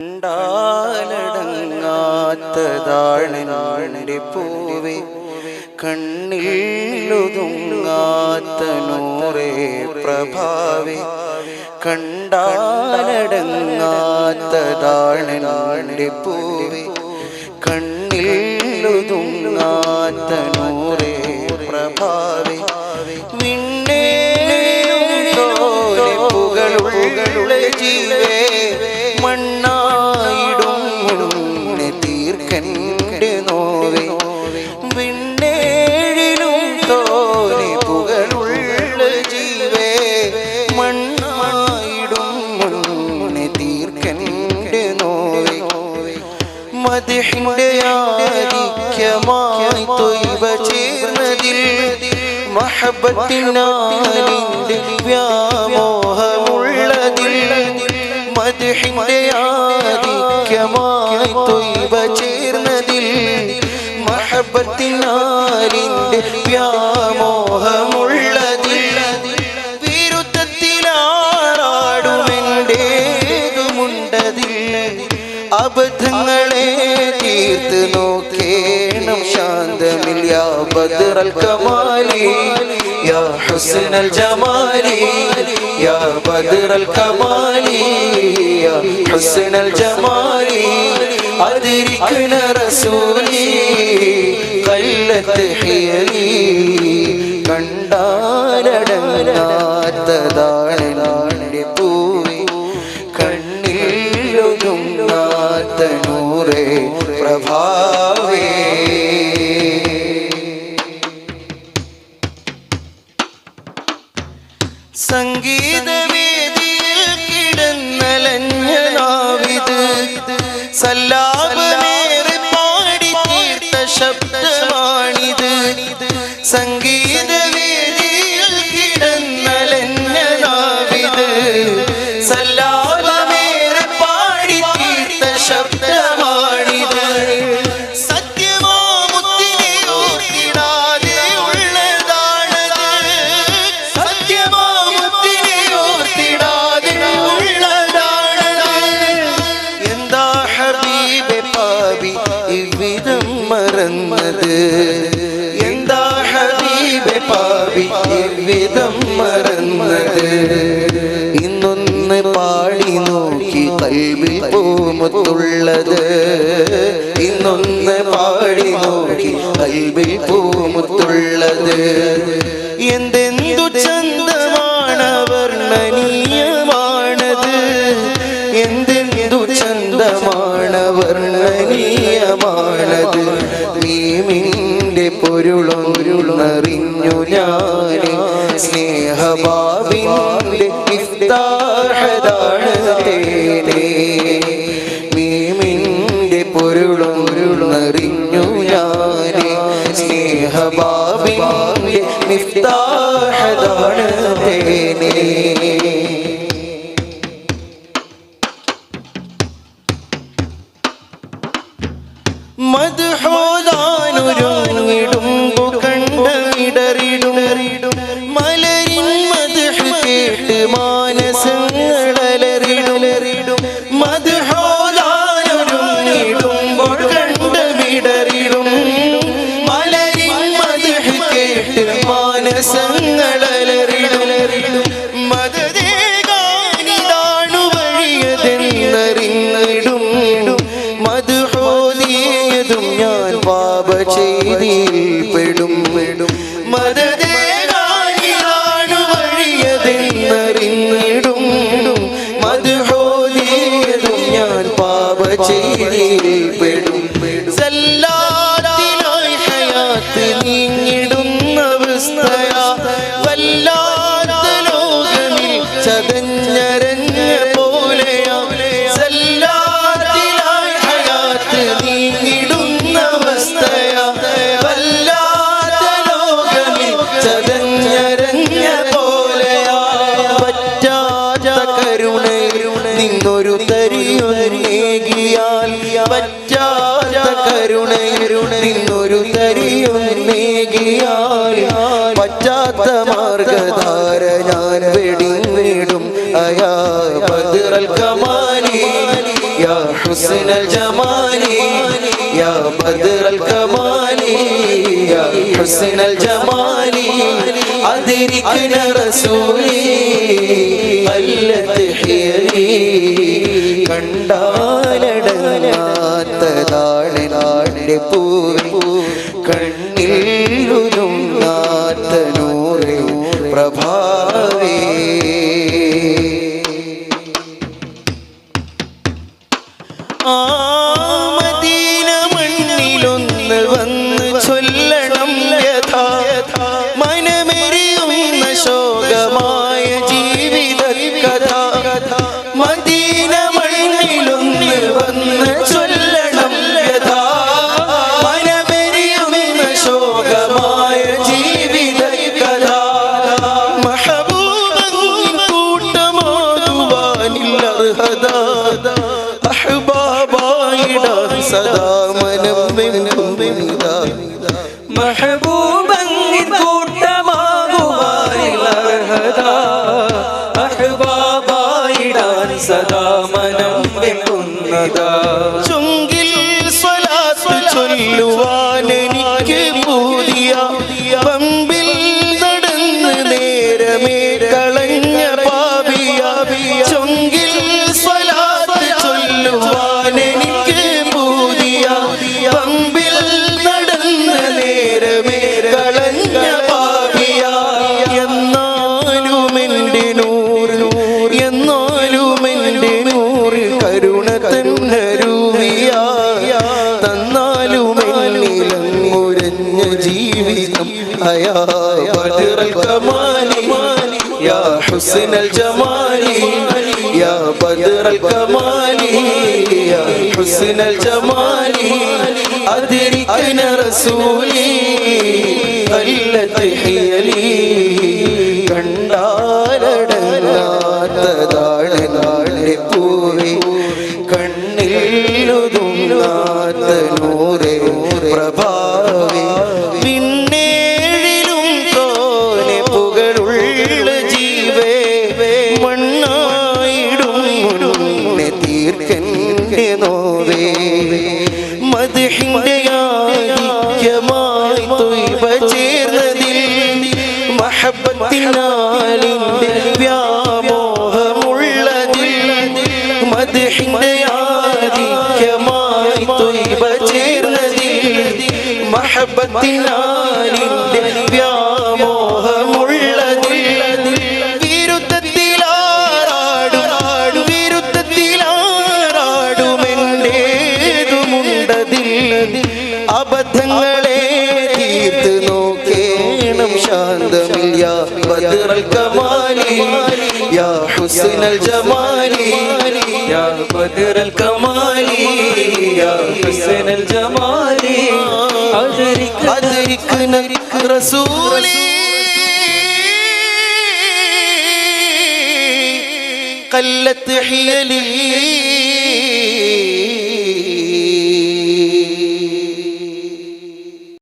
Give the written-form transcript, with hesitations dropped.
കണ്ടാലടങ്ങാത്തതാണെൻ്റെ പൂവേ, കണ്ണിലൊതുങ്ങാത്ത നൂറേ പ്രഭാവേ, കണ്ടാലടങ്ങാത്തതാണെൻ്റെ പൂവേ, കണ്ണിലൊതുങ്ങാത്ത നൂറേ പ്രഭാവേ, പുകളുള്ള ജീവേ, മണ്ണായിടും തീർക്കൻ്റെ നോവേ, വിണ്ണേഴിലും തോനെ പുകളുള്ള ജീവേ, മണ്ണായിടും തീർക്കൻ്റെ നോവേ, മദ്ഹിന്റെ ആധിക്യമായി ത്വയ്ബ ചേർന്നതിൽ മഹബത്തിനാലിൻ്റെ വ്യാമോഹമുള്ളതിൽ, മദ്ഹിന്റെ ആധിക്യമായി ത്വയ്ബ ചേർന്നതിൽ മഹബത്തിനാലിൻ്റെ വ്യാമോഹമുള്ളതിൽ, വിരുദ്ധത്തിലാറാടുമെൻ്റേതുമുണ്ടതിൽ, അബദ്ധങ്ങളെ തീർത്ത് നോക്കേണം ശാന്തമിൽ. യാ ബദ്റൽ കമാലി യാ ഹുസ്നൽ ജമാലി, യാ ബദ്റൽ കമാലി യാ ഹുസ്നൽ ജമാലി, അദ്രിക്ന റസൂലി ഖല്ലത്ത് ഹിയലി, കണ്ടാലടങ്ങാത്തതാണെൻ്റെ പൂവേ, കണ്ണിലൊതുങ്ങാത്ത നൂറേ പ്രഭാവേ. സംഗീതവേദിയിൽ കിടന്നലഞ്ഞ നാവിത്, സല്ലാപമേറെ പാടി തീർത്ത ശബ്ദമാണിത്. സംഗീതവേദിയിൽ കിടന്നലഞ്ഞ നാവിത്, സല്ലാപമേറെ പാടി തീർത്ത ശബ്ദമാണിത്. സത്യമോ മുത്തിനെ ഓർത്തിടാതെ ഉള്ളതാണത്, സത്യമോ മുത്തിനെ ഓർത്തിടാതെ ഉള്ളതാണത്. എന്താ ഹബീബെ പാപി ഇவ்விதം മറന്നത്, എന്താ ഹബീബെ പാപി ഇவ்விதം മറന്നത്. ഇന്നൊന്ന് പാടി നോക്കി കൽബിൽ പൂമുത്തുള്ളത്, ഇന്നൊന്ന് പാടി നോക്കി കൽബിൽ പൂമുത്തുള്ളത്. എന്തെന്തു ചന്തമാണ് വർണ്ണനീയമാണത്, എന്തെന്തു ചന്തമാണ് വർണ്ണനീയമാണത്. മീമിൻ്റെ പൊരുളൊരുളറിഞ്ഞു ഞാൻ, സ്നേഹബാബിൻ്റെ ഇഫ്താഹതാണ് തേനേ. മീമിൻ്റെ പൊരുളൊരുളറിഞ്ഞു ഞാൻ, സ്നേഹബാബിൻ്റെ ഇഫ്താഹതാണ് തേനേ. മദ്ഹോദാനൊരുങ്ങിടുമ്പു കണ്ടമിടറിടും മലരിൻ മദ്ഹ് കേട്ട് മാനസങ്ങളലറിടും. മദ്ഹോദാനൊരുങ്ങിടുമ്പോൾ കണ്ടമിടറിടും മലരിൻ മദ്ഹ് കേട്ട് മാനസങ്ങളലറിടും. മദദേകാനിതാണു വഴിയതെന്നറിഞ്ഞിടും, മദ്ഹോദിയതും ഞാൻ പാപ ചെയ്തിൽ പെടും. മദദേകാനിതാണു വഴിയതെന്നറിഞ്ഞിടും, മദ്ഹോദിയതും ഞാൻ പാപ ചെയ്തിൽ പെടും. സല്ലാത്തിനായി ഹയാത്ത് നീങ്ങിടുന്ന അവസ്ഥയാ, വല്ലാത്ത ലോകമിൽ ചതഞ്ഞരഞ്ഞ പോലെയാ. സല്ലാത്തിനായി ഹയാത്ത് നീങ്ങിടുന്ന അവസ്ഥയാ, വല്ലാത്ത ലോകമിൽ ചതഞ്ഞരഞ്ഞ പോലെയാ. പറ്റാത്ത കരുണയിൽ നിന്നൊരു തരിയൊന്നേകിയാൽ, പറ്റാത്ത കരുണയിൽ നിന്നൊരു തരിയൊന്നേകിയാൽ, പറ്റാത്ത മാർഗധാര ഞാൻ വെടിഞ്ഞിടും. അയാ ബദ്റൽ കമാലി യാ حسن الجمال يا بدر الكمال يا حسن الجمال أدركنا رسولي قلت حيلي കണ്ടാലടങ്ങാത്തതാണ് നാടിന്റെ പൂവി കണ്ണിലൊതുങ്ങാത്ത നൂറേ പ്രഭാവേ ആ മദീന മണ്ണിലൊന്ന് വന്ന് ചൊല്ലണം യഥാ മനമെരിയുന്ന ശോകമായ ജീവിത കഥ മദീന മണ്ണിലൊന്ന് വന്ന് ചൊല്ലണം യഥാ മനമെരിയുന്ന ശോകമായ ജീവിത കഥ മഹബൂബൻ കൂട്ടമാകുവാനില്ല അർഹത അഹ്ബാബായിടാൻ സദാ മനം വെമ്പുന്നിത മെഹബൂബൻ കൂട്ടമാകുവാനില്ല അർഹത അഹ്ബാബായിടാൻ സദാ മനം വെമ്പുന്നതാ ചുങ്കിൽ സ്വലാത്ത് ചൊല്ലുവാൻ എനിക്ക് പൂതിയ പമ്പിൽ നടന്ന് നേരമേ കളഞ്ഞ പാപിയ ചുങ്കിൽ സ്വലാത്ത് ചൊല്ലുവാൻ എനിക്ക് പൂതിയ പമ്പിൽ നടന്ന് നേരമേ കളഞ്ഞ പാപിയ എന്നാലും എൻ്റെ നൂറ് എന്നാലും എൻ്റെ നൂറ് കരുണ തന്നരുവിയ തന്നാലും എന്നിലങ്ങുരഞ്ഞ ജീവിതം അയാ ബദറൽ കമാലി യാ ഹുസ്നൽ ജമാലി യാ ബദറൽ കമാലി യാ ഹുസ്നൽ ജമാലി അദ്രിക്ന റസൂലി ഖല്ലത്ത് ഹിയലി കണ്ടാലടങ്ങാത്തതാണ് നാടിന്റെ പൂവി കണ്ണിലൊതുങ്ങാത്ത നൂറേ പ്രഭാവി പിന്നേഴിലും തോനെ പുകളുള്ള ജീവേ മണ്ണായിടും തീർക്കൻ്റെ നോവേ മദ്ഹിന്റെ ആധിക്യമായി തൊയ്ബ ചേർന്നതിൽ മഹബത്തിനാലിന്റെ വ്യാമോഹമുള്ളതിൽ മദ്ഹിന്റെ ആധിക്യമായി തൊയ്ബ ചേർന്നതിൽ മഹബത്തിനാലിന്റെ വ്യാമോഹമുള്ളതിൽ വിരുദ്ധത്തിലാറാടും വിരുദ്ധത്തിലാറാടുമെന്റേതുമുണ്ടതിൽ അബദ്ധങ്ങളെ തീർത്ത് നോക്കേണം ശാന്തമിൽ യാ ബദറൽ കമാലി യാ ഹുസ്നൽ ജമാലി യാ ബദറൽ കമാലി യാ ഹുസ്നൽ ജമാലി അദ്രിക്ന റസൂലി قلت حيلي